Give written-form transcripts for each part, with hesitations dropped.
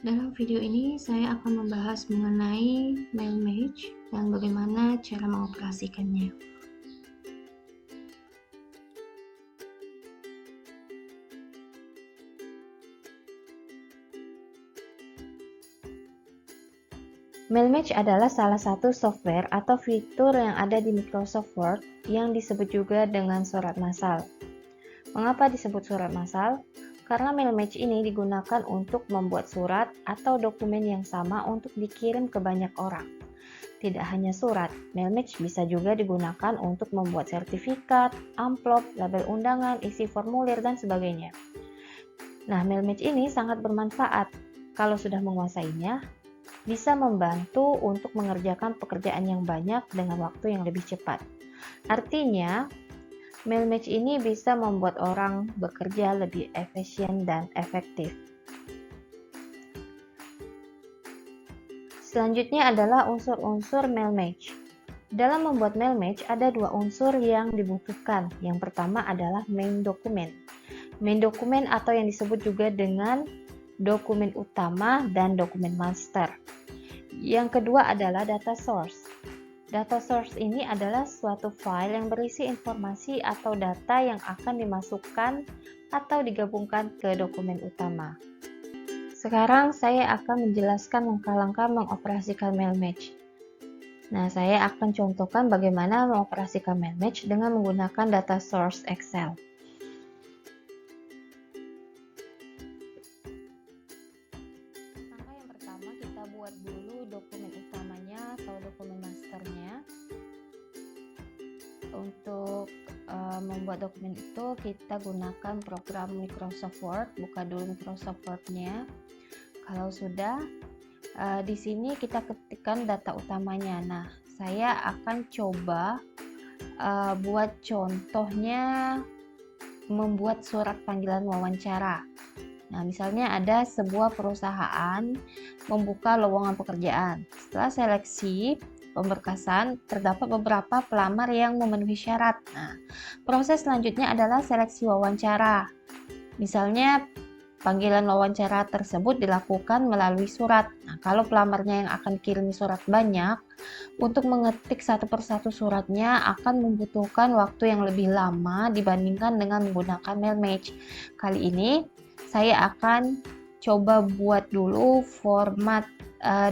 Dalam video ini saya akan membahas mengenai Mailmatch dan bagaimana cara mengoperasikannya. Mailmatch adalah salah satu software atau fitur yang ada di Microsoft Word yang disebut juga dengan surat massal. Mengapa disebut surat massal? Karena Mailmatch ini digunakan untuk membuat surat atau dokumen yang sama untuk dikirim ke banyak orang. Tidak hanya surat, Mailmatch bisa juga digunakan untuk membuat sertifikat, amplop, label undangan, isi formulir, dan sebagainya. Nah, Mailmatch ini sangat bermanfaat. Kalau sudah menguasainya, bisa membantu untuk mengerjakan pekerjaan yang banyak dengan waktu yang lebih cepat. Artinya, Mailmatch ini bisa membuat orang bekerja lebih efisien dan efektif. Selanjutnya adalah unsur-unsur Mailmatch. Dalam membuat Mailmatch ada dua unsur yang dibutuhkan. Yang pertama adalah main dokumen. Main dokumen atau yang disebut juga dengan dokumen utama dan dokumen master. Yang kedua adalah data source. Data source ini adalah suatu file yang berisi informasi atau data yang akan dimasukkan atau digabungkan ke dokumen utama. Sekarang saya akan menjelaskan langkah-langkah mengoperasikan Mailmatch. Nah, saya akan contohkan bagaimana mengoperasikan Mailmatch dengan menggunakan data source Excel. Yang pertama kita buat dulu dokumen utamanya atau dokumen masternya. Untuk membuat dokumen itu kita gunakan program Microsoft Word. Buka dulu Microsoft Word-nya. Kalau sudah, di sini kita ketikkan data utamanya. Nah, saya akan coba buat contohnya membuat surat panggilan wawancara. Nah, misalnya ada sebuah perusahaan membuka lowongan pekerjaan. Setelah seleksi pemberkasan, terdapat beberapa pelamar yang memenuhi syarat. Nah, proses selanjutnya adalah seleksi wawancara. Misalnya, panggilan wawancara tersebut dilakukan melalui surat. Nah, kalau pelamarnya yang akan kirim surat banyak, untuk mengetik satu persatu suratnya akan membutuhkan waktu yang lebih lama dibandingkan dengan menggunakan Mailmatch. Kali ini, saya akan coba buat dulu format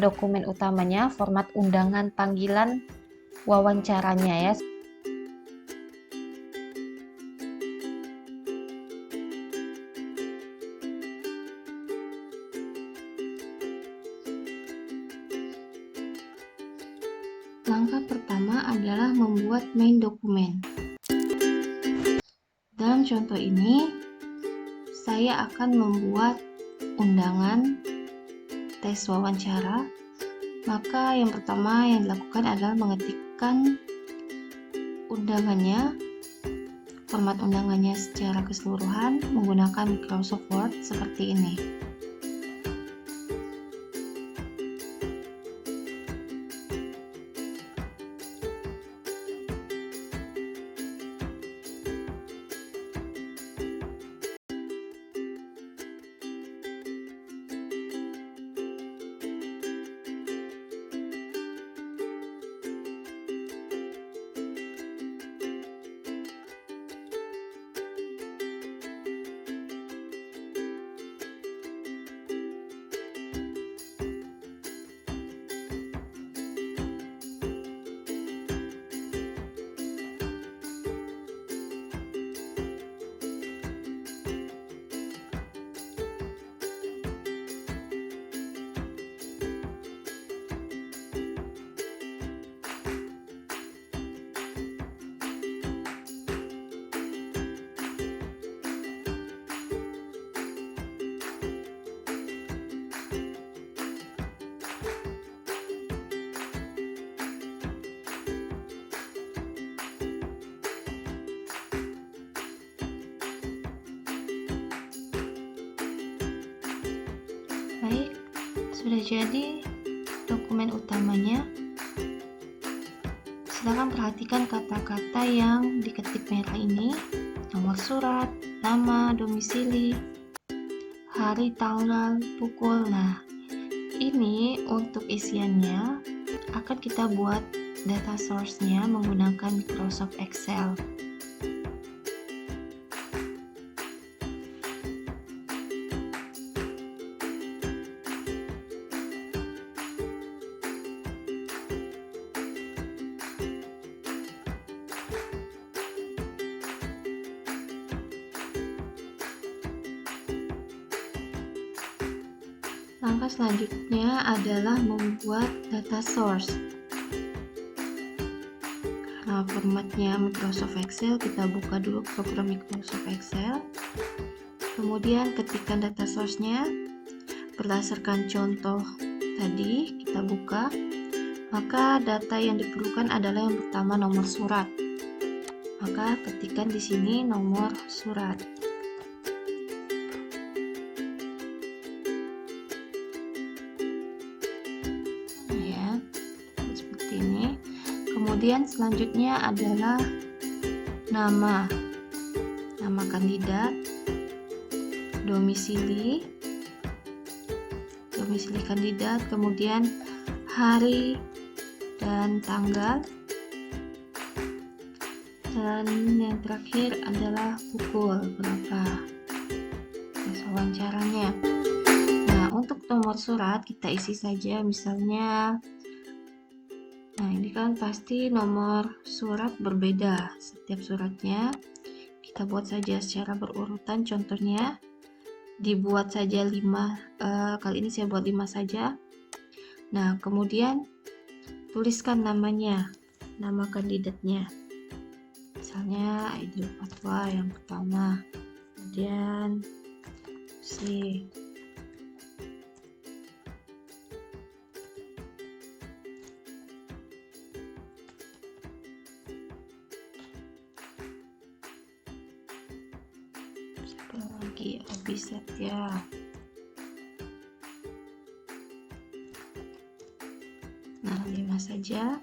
dokumen utamanya, format undangan panggilan wawancaranya ya. Langkah pertama adalah membuat main dokumen. Dalam contoh ini, saya akan membuat undangan tes wawancara. Maka yang pertama yang dilakukan adalah mengetikkan undangannya, format undangannya secara keseluruhan menggunakan Microsoft Word seperti ini. Baik, sudah jadi dokumen utamanya. Silakan perhatikan kata-kata yang diketik merah ini: nomor surat, nama, domisili, hari, tanggal, pukul. Nah, ini untuk isiannya akan kita buat data source-nya menggunakan Microsoft Excel. Langkah selanjutnya adalah membuat data source. Karena formatnya Microsoft Excel, kita buka dulu program Microsoft Excel. Kemudian ketikkan data source-nya berdasarkan contoh tadi, kita buka. Maka data yang diperlukan adalah yang pertama nomor surat. Maka ketikkan di sini nomor surat. Kemudian selanjutnya adalah nama kandidat, domisili kandidat, kemudian hari dan tanggal, dan yang terakhir adalah pukul berapa tes wawancaranya. Nah, untuk nomor surat kita isi saja, misalnya ini kan pasti nomor surat berbeda setiap suratnya. Kita buat saja secara berurutan, contohnya dibuat saja 5, kali ini saya buat 5 saja. Nah, kemudian tuliskan namanya, nama kandidatnya. Misalnya Aidil Fatwa yang pertama, kemudian C. Lagi Abiset ya. Nah, 5 saja.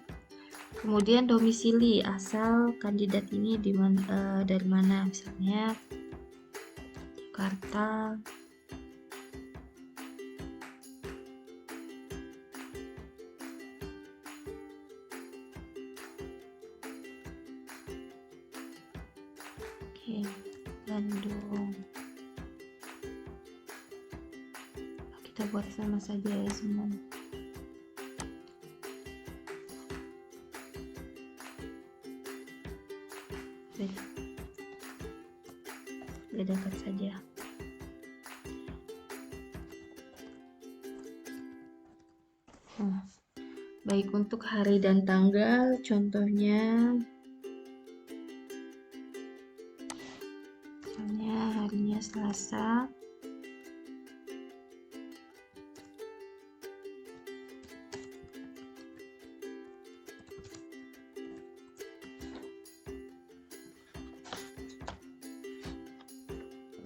Kemudian domisili, asal kandidat ini dari mana, misalnya Jakarta. Oke, Bandung. Kita buat sama saja ya semua. Dekat saja. Nah, baik untuk hari dan tanggal, contohnya misalnya harinya Selasa.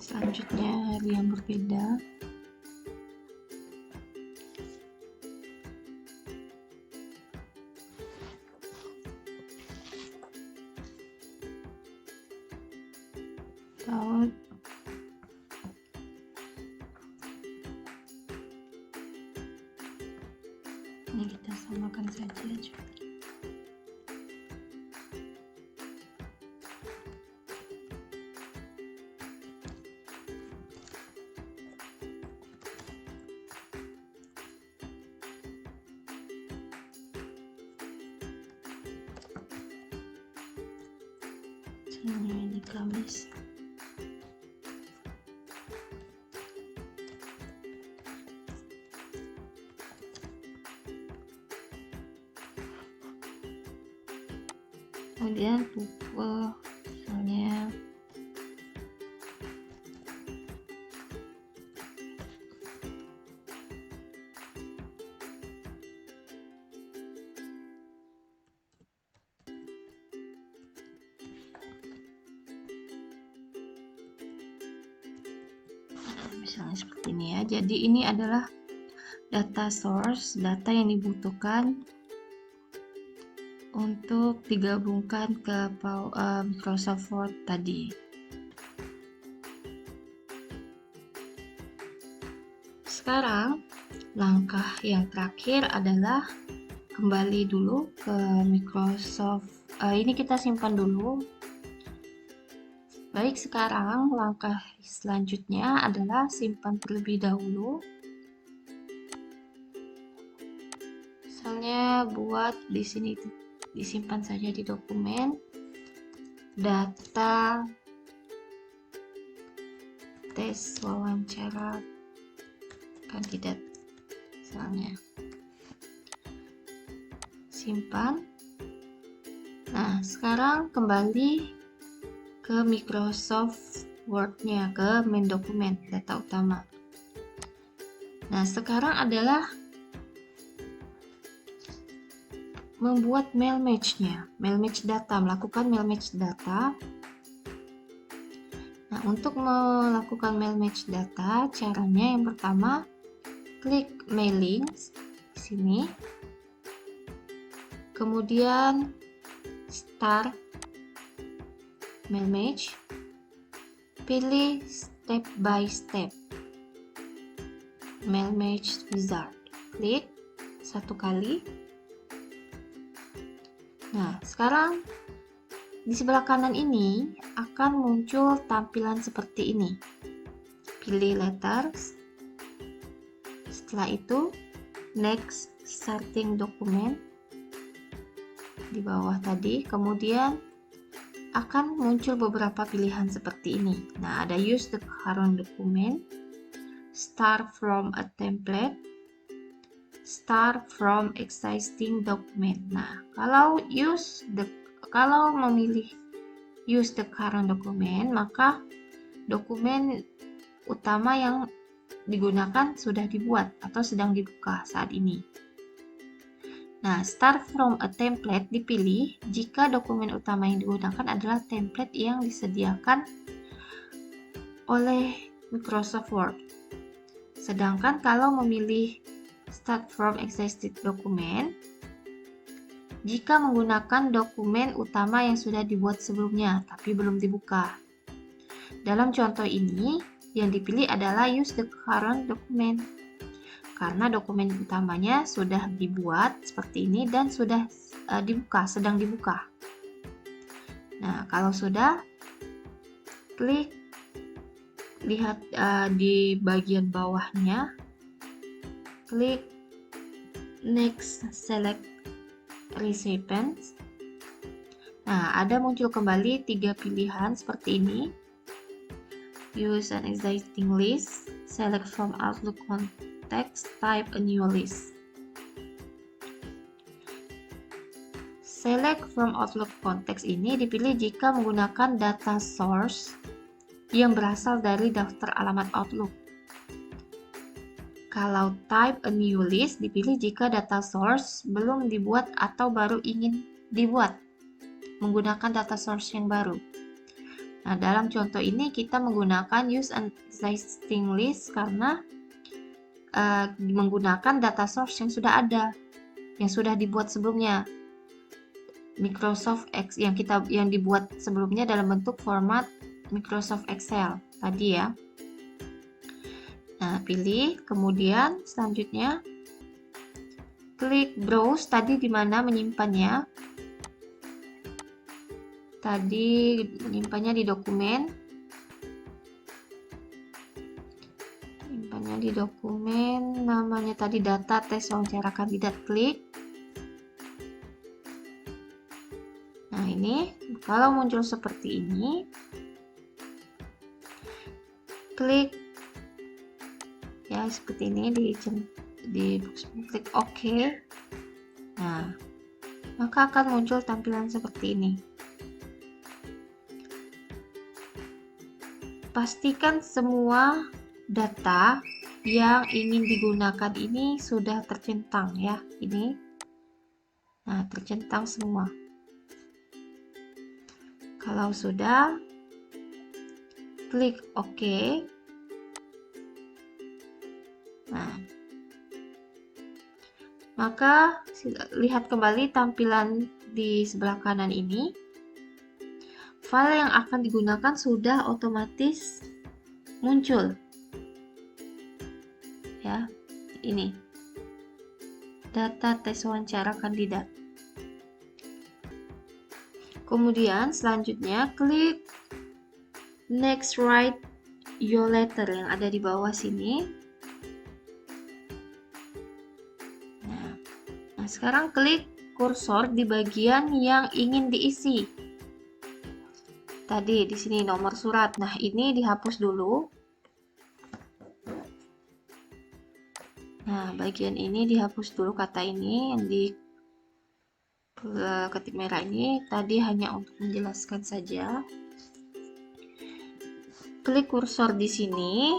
Selanjutnya hari yang berbeda. Tahun. Ini kita samakan saja juga. Ini Kamis. Kemudian pukul misalnya seperti ini ya. Jadi ini adalah data source, data yang dibutuhkan untuk digabungkan ke Microsoft Word tadi. Sekarang langkah yang terakhir adalah kembali dulu ke Microsoft. Ini kita simpan dulu. Baik, sekarang langkah selanjutnya adalah simpan terlebih dahulu. Misalnya buat di sini, disimpan saja di dokumen data tes wawancara kandidat, misalnya. Simpan. Nah, sekarang kembali ke Microsoft Word-nya, ke main dokumen, data utama. Nah, sekarang adalah membuat mail match-nya, mail match data, melakukan mail match data. Nah, untuk melakukan mail match data, caranya yang pertama, klik mailings di sini. Kemudian start mail match, pilih step by step mail match wizard, klik satu kali. Nah, sekarang di sebelah kanan ini akan muncul tampilan seperti ini. Pilih letters, setelah itu next starting document di bawah tadi, kemudian akan muncul beberapa pilihan seperti ini. Nah, ada use the current document, start from a template, start from existing document. Nah, kalau memilih use the current document, maka dokumen utama yang digunakan sudah dibuat atau sedang dibuka saat ini. Nah, start from a template dipilih jika dokumen utama yang digunakan adalah template yang disediakan oleh Microsoft Word. Sedangkan kalau memilih start from existing document, jika menggunakan dokumen utama yang sudah dibuat sebelumnya tapi belum dibuka. Dalam contoh ini, yang dipilih adalah use the current document. Karena dokumen utamanya sudah dibuat seperti ini dan sudah dibuka, sedang dibuka. Nah, kalau sudah, klik, lihat di bagian bawahnya, klik next, select recipients. Nah, ada muncul kembali 3 pilihan seperti ini. Use an existing list, select from Outlook context, type a new list. Select from Outlook context ini dipilih jika menggunakan data source yang berasal dari daftar alamat Outlook. Kalau type a new list dipilih jika data source belum dibuat atau baru ingin dibuat menggunakan data source yang baru. Nah, dalam contoh ini kita menggunakan use an existing list karena menggunakan data source yang sudah ada, yang sudah dibuat sebelumnya. Microsoft Excel yang dibuat sebelumnya dalam bentuk format Microsoft Excel tadi ya. Nah, pilih, kemudian selanjutnya klik browse tadi di mana menyimpannya. Tadi menyimpannya di dokumen. Menyimpannya di dokumen, namanya tadi data tes wawancara kandidat, klik. Nah, ini kalau muncul seperti ini, klik ya seperti ini, klik OK. Nah, maka akan muncul tampilan seperti ini. Pastikan semua data yang ingin digunakan ini sudah tercentang ya, ini. Nah, tercentang semua. Kalau sudah, klik OK. Nah, maka lihat kembali tampilan di sebelah kanan ini. File yang akan digunakan sudah otomatis muncul. Ya, ini. Data tes wawancara kandidat. Kemudian selanjutnya klik next, write your letter yang ada di bawah sini. Nah, sekarang klik kursor di bagian yang ingin diisi. Tadi di sini nomor surat. Nah, ini dihapus dulu. Nah, bagian ini dihapus dulu, kata ini yang di ketik merah ini tadi hanya untuk menjelaskan saja. Klik kursor di sini.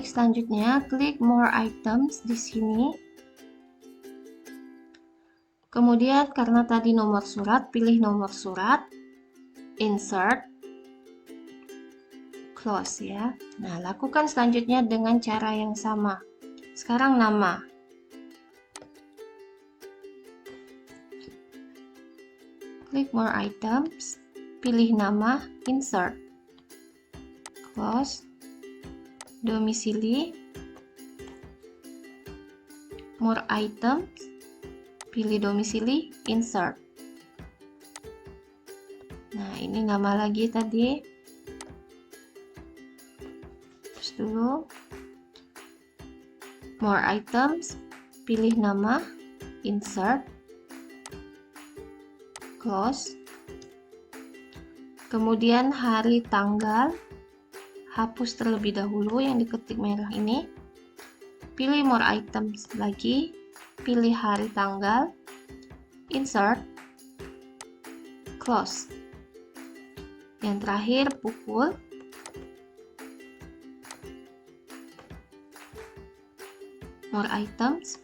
Selanjutnya klik more items di sini. Kemudian karena tadi nomor surat, pilih nomor surat, insert, close ya. Nah, lakukan selanjutnya dengan cara yang sama. Sekarang nama. Klik more items, pilih nama, insert, close, domisili, more items, pilih domisili, insert. Nah, ini nama lagi tadi. Terus dulu. More items, pilih nama, insert, close. Kemudian hari tanggal, hapus terlebih dahulu yang diketik merah ini. Pilih more items lagi. Pilih hari tanggal, insert, close. Yang terakhir pukul. More items,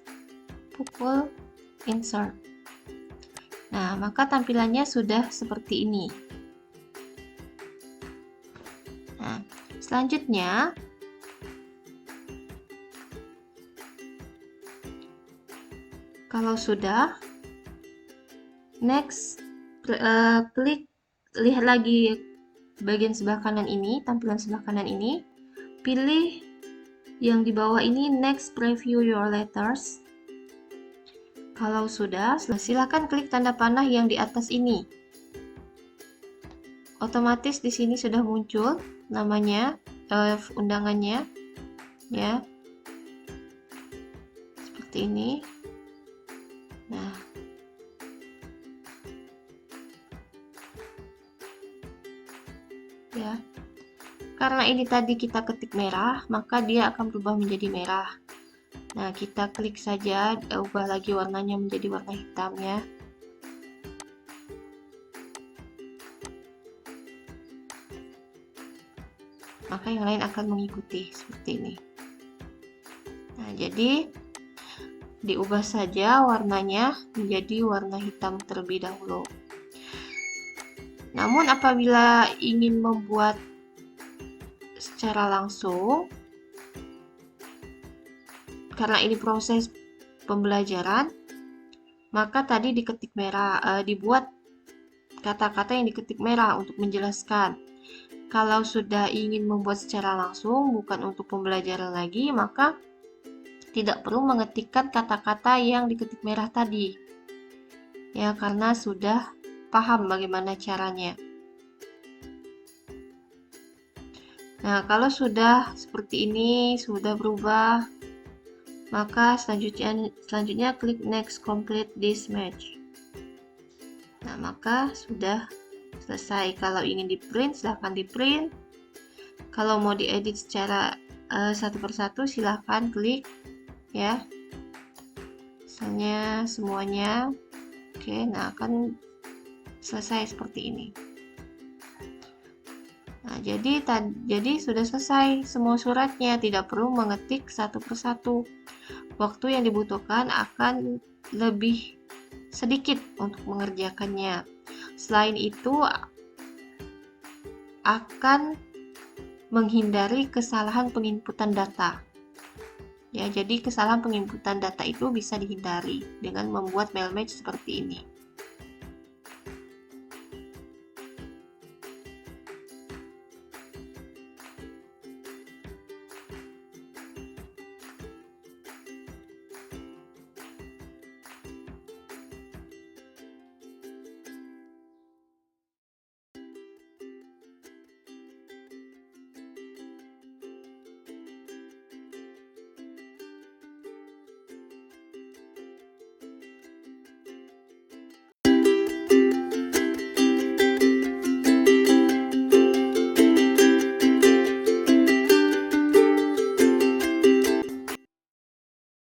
pukul, insert. Nah, maka tampilannya sudah seperti ini. Nah, selanjutnya kalau sudah, next, klik, lihat lagi bagian sebelah kanan ini, tampilan sebelah kanan ini, pilih yang di bawah ini, next, preview your letters. Kalau sudah, silakan klik tanda panah yang di atas ini. Otomatis di sini sudah muncul namanya, undangannya, ya, seperti ini. Nah, ya, karena ini tadi kita ketik merah, maka dia akan berubah menjadi merah. Nah, kita klik saja, ubah lagi warnanya menjadi warna hitam ya. Maka yang lain akan mengikuti seperti ini. Nah, jadi diubah saja warnanya menjadi warna hitam terlebih dahulu. Namun apabila ingin membuat secara langsung, karena ini proses pembelajaran, maka tadi diketik merah, dibuat kata-kata yang diketik merah untuk menjelaskan. Kalau sudah ingin membuat secara langsung, bukan untuk pembelajaran lagi, maka tidak perlu mengetikkan kata-kata yang diketik merah tadi. Ya, karena sudah paham bagaimana caranya. Nah, kalau sudah seperti ini, sudah berubah, maka selanjutnya klik next, complete this match. Nah, maka sudah selesai. Kalau ingin di print, silahkan di print. Kalau mau diedit secara satu persatu, silahkan klik ya, misalnya semuanya. Oke, nah akan selesai seperti ini. Nah, jadi sudah selesai semua suratnya, tidak perlu mengetik satu persatu. Waktu yang dibutuhkan akan lebih sedikit untuk mengerjakannya. Selain itu, akan menghindari kesalahan penginputan data. Ya, jadi kesalahan penginputan data itu bisa dihindari dengan membuat mail match seperti ini.